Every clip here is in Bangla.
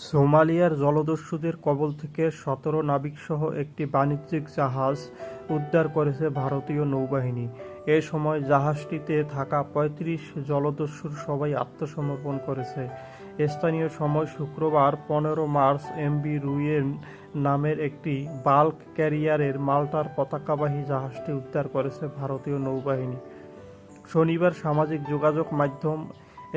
সোমালিয়ার জলদস্যুদের কবল থেকে ১৭ নাবিকসহ একটি বাণিজ্যিক জাহাজ উদ্ধার করেছে ভারতীয় নৌবাহিনী। এ সময় জাহাজটিতে থাকা ৩৫ জলদস্যুর সবাই আত্মসমর্পণ করেছে। স্থানীয় সময় শুক্রবার ১৫ মার্চ এমভি রুয়েন নামের একটি বাল্ক ক্যারিয়ারের মাল্টার পতাকাবাহী জাহাজটি উদ্ধার করেছে ভারতীয় নৌবাহিনী। শনিবার সামাজিক যোগাযোগ মাধ্যম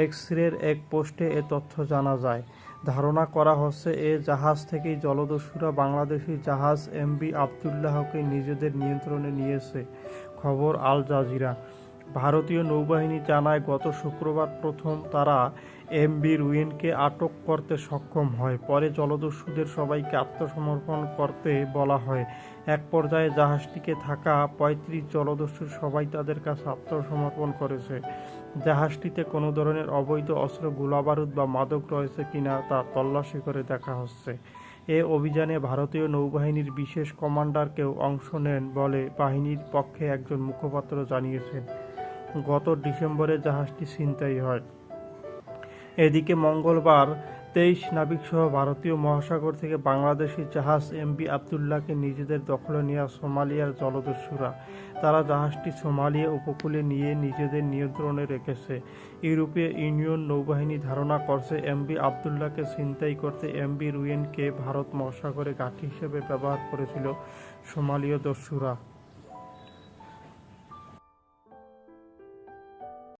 এক্সের এক পোস্টে এ তথ্য জানা যায়। ধারণা করা হচ্ছে, এ জাহাজ থেকেই জলদস্যুরা বাংলাদেশি জাহাজ এমভি আবদুল্লাহকে নিজেদের নিয়ন্ত্রণে নিয়েছে। খবর আল জাজিরা। ভারতীয় নৌবাহিনী জানায়, গত শুক্রবার প্রথম তারা এমভি রুয়েনকে আটক করতে সক্ষম হয়। পরে জলদস্যুদের সবাইকে আত্মসমর্পণ করতে বলা হয়। এক পর্যায়ে জাহাজটিতে থাকা ৩৫ জলদস্যুর সবাই তাদের কাছে আত্মসমর্পণ করেছে। জাহাজটিতে কোনো ধরনের অবৈধ অস্ত্র, গোলাবারুদ বা মাদক রয়েছে কিনা তা তল্লাশি করে দেখা হচ্ছে। এ অভিযানে ভারতীয় নৌবাহিনীর বিশেষ কমান্ডারকেও অংশ নেন বলে বাহিনীর পক্ষে একজন মুখপাত্র জানিয়েছেন। গত ডিসেম্বরে জাহাজটি ছিনতাই হয়। এদিকে মঙ্গলবার ২৩ নাবিকসহ ভারতীয় মহাসাগর থেকে বাংলাদেশি জাহাজ এমভি আবদুল্লাহকে নিজেদের দখলে নেওয়া সোমালিয়ার জলদস্যুরা। তারা জাহাজটি সোমালিয়া উপকূলে নিয়ে নিজেদের নিয়ন্ত্রণে রেখেছে। ইউরোপীয় ইউনিয়ন নৌবাহিনী ধারণা করছে, এমভি আবদুল্লাহকে ছিনতাই করতে এমভি রুয়েনকে ভারত মহাসাগরে ঘাঁটি হিসেবে ব্যবহার করেছিল সোমালীয় দস্যুরা।